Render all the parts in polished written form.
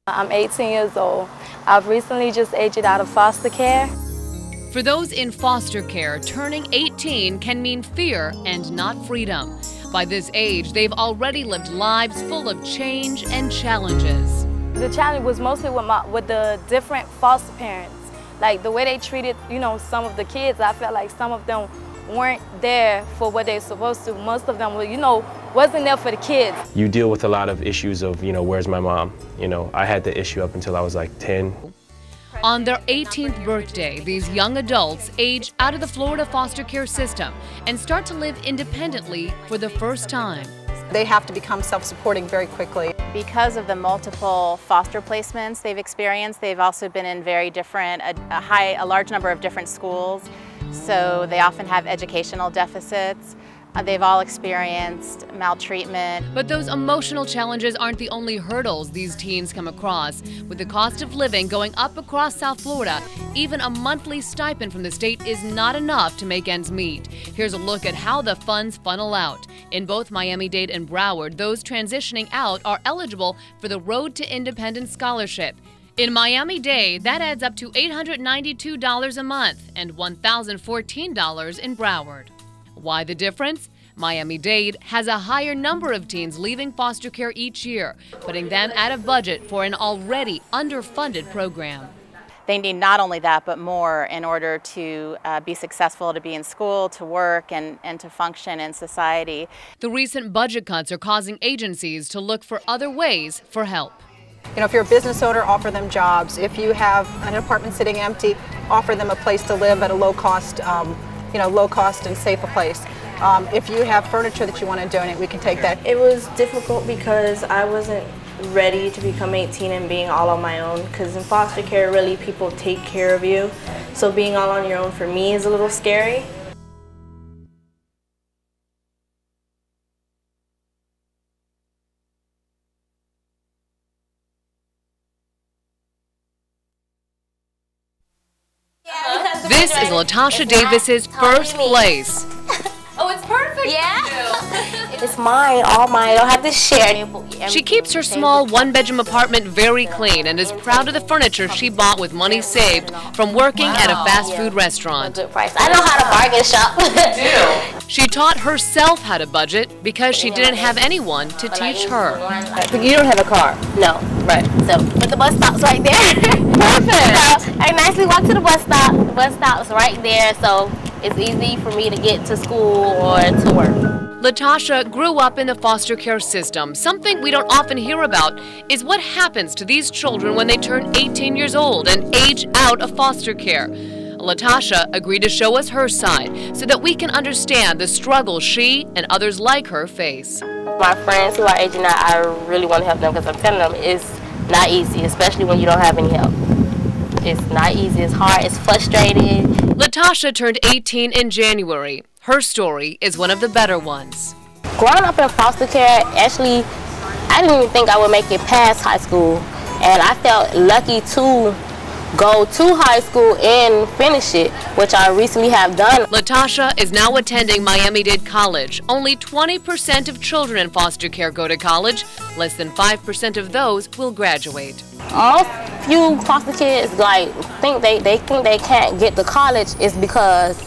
I'm 18 years old. I've recently just aged out of foster care. For those in foster care, turning 18 can mean fear and not freedom. By this age, they've already lived lives full of change and challenges. The challenge was mostly with the different foster parents. Like the way they treated, some of the kids, I felt like some of them weren't there for what they're supposed to. Most of them were, wasn't there for the kids. You deal with a lot of issues of, where's my mom? I had the issue up until I was like 10. On their 18th birthday, these young adults age out of the Florida foster care system and start to live independently for the first time. They have to become self-supporting very quickly. Because of the multiple foster placements they've experienced, they've also been in very different, a large number of different schools. So they often have educational deficits. They've all experienced maltreatment. But those emotional challenges aren't the only hurdles these teens come across. With the cost of living going up across South Florida, even a monthly stipend from the state is not enough to make ends meet. Here's a look at how the funds funnel out. In both Miami-Dade and Broward, those transitioning out are eligible for the Road to Independence Scholarship. In Miami-Dade, that adds up to $892 a month and $1,014 in Broward. Why the difference? Miami-Dade has a higher number of teens leaving foster care each year, putting them out of budget for an already underfunded program. They need not only that, but more in order to be successful, to be in school, to work, and to function in society. The recent budget cuts are causing agencies to look for other ways for help. If you're a business owner, offer them jobs. If you have an apartment sitting empty, offer them a place to live at a low cost and safe a place. If you have furniture that you want to donate, we can take that. It was difficult because I wasn't ready to become 18 and being all on my own, because in foster care, really, people take care of you. So being all on your own for me is a little scary. This is Latasha Davis's first place. Oh, it's perfect. Yeah. It's mine, all mine. I don't have to share. She keeps her small one-bedroom apartment very clean and is proud of the furniture she bought with money saved from working at a fast food restaurant. I know how to bargain shop. She taught herself how to budget because she didn't have anyone to teach her. You don't have a car? No. Right. So, but the bus stop's right there. Perfect. So I nicely walk to the bus stop. The bus stop's right there, so it's easy for me to get to school or to work. Latasha grew up in the foster care system. Something we don't often hear about is what happens to these children when they turn 18 years old and age out of foster care. Latasha agreed to show us her side so that we can understand the struggle she and others like her face. My friends who are aging out, I really want to help them because I'm telling them it's not easy, especially when you don't have any help. It's not easy, it's hard, it's frustrating. Latasha turned 18 in January. Her story is one of the better ones. Growing up in foster care, actually, I didn't even think I would make it past high school. And I felt lucky to go to high school and finish it, which I recently have done. Latasha is now attending Miami-Dade College. Only 20% of children in foster care go to college. Less than 5% of those will graduate. Most few foster kids think they can't get to college is because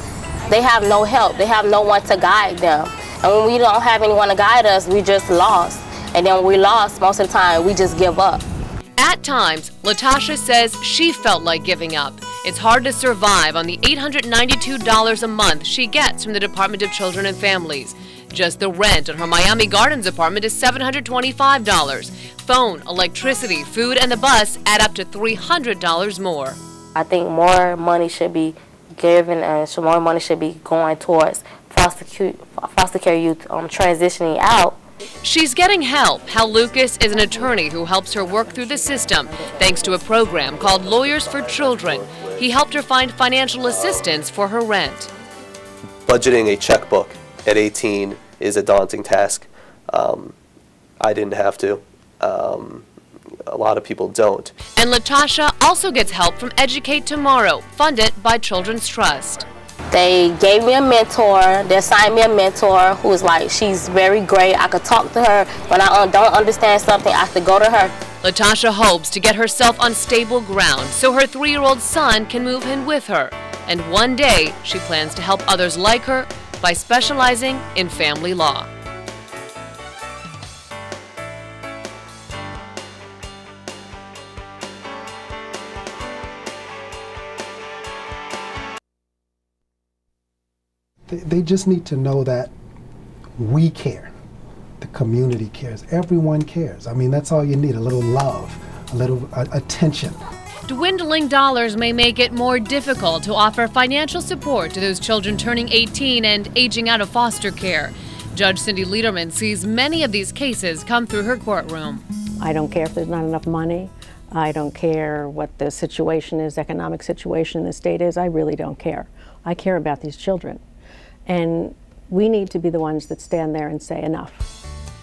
they have no help. They have no one to guide them. And when we don't have anyone to guide us, we just lost. And then when we lost, most of the time, we just give up. At times, Latasha says she felt like giving up. It's hard to survive on the $892 a month she gets from the Department of Children and Families. Just the rent on her Miami Gardens apartment is $725. Phone, electricity, food, and the bus add up to $300 more. I think more money should be given and more money should be going towards foster care youth transitioning out. She's getting help. Hal Lucas is an attorney who helps her work through the system thanks to a program called Lawyers for Children. He helped her find financial assistance for her rent. Budgeting a checkbook at 18 is a daunting task. I didn't have to. A lot of people don't. And Latasha also gets help from Educate Tomorrow, funded by Children's Trust. They gave me a mentor. They assigned me a mentor who was like, she's very great. I could talk to her. When I don't understand something, I have to go to her Latasha hopes to get herself on stable ground so her 3-year-old son can move in with her. And one day, she plans to help others like her by specializing in family law. They just need to know that we care. The community cares. Everyone cares. I mean, that's all you need, a little love, a little attention. Dwindling dollars may make it more difficult to offer financial support to those children turning 18 and aging out of foster care. Judge Cindy Lederman sees many of these cases come through her courtroom. I don't care if there's not enough money. I don't care what the situation is, economic situation in the state is. I really don't care. I care about these children. And we need to be the ones that stand there and say enough.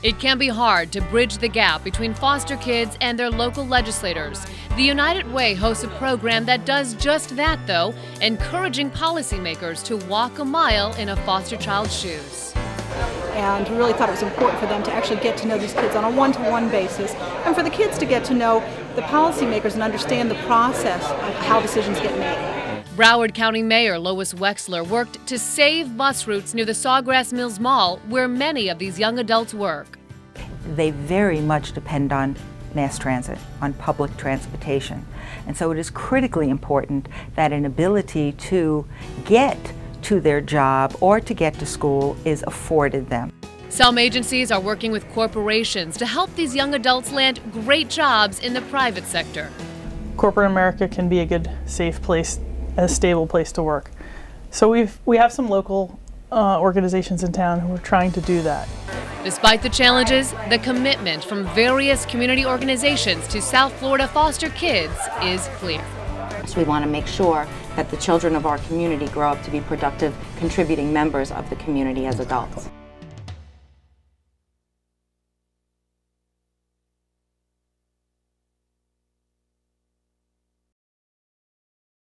It can be hard to bridge the gap between foster kids and their local legislators. The United Way hosts a program that does just that, though, encouraging policymakers to walk a mile in a foster child's shoes. And we really thought it was important for them to actually get to know these kids on a one-to-one basis, and for the kids to get to know the policymakers and understand the process of how decisions get made. Broward County Mayor Lois Wexler worked to save bus routes near the Sawgrass Mills Mall, where many of these young adults work. They very much depend on mass transit, on public transportation. And so it is critically important that an ability to get to their job or to get to school is afforded them. Some agencies are working with corporations to help these young adults land great jobs in the private sector. Corporate America can be a good, safe place, a stable place to work. So we have some local organizations in town who are trying to do that. Despite the challenges, the commitment from various community organizations to South Florida foster kids is clear. We want to make sure that the children of our community grow up to be productive, contributing members of the community as adults.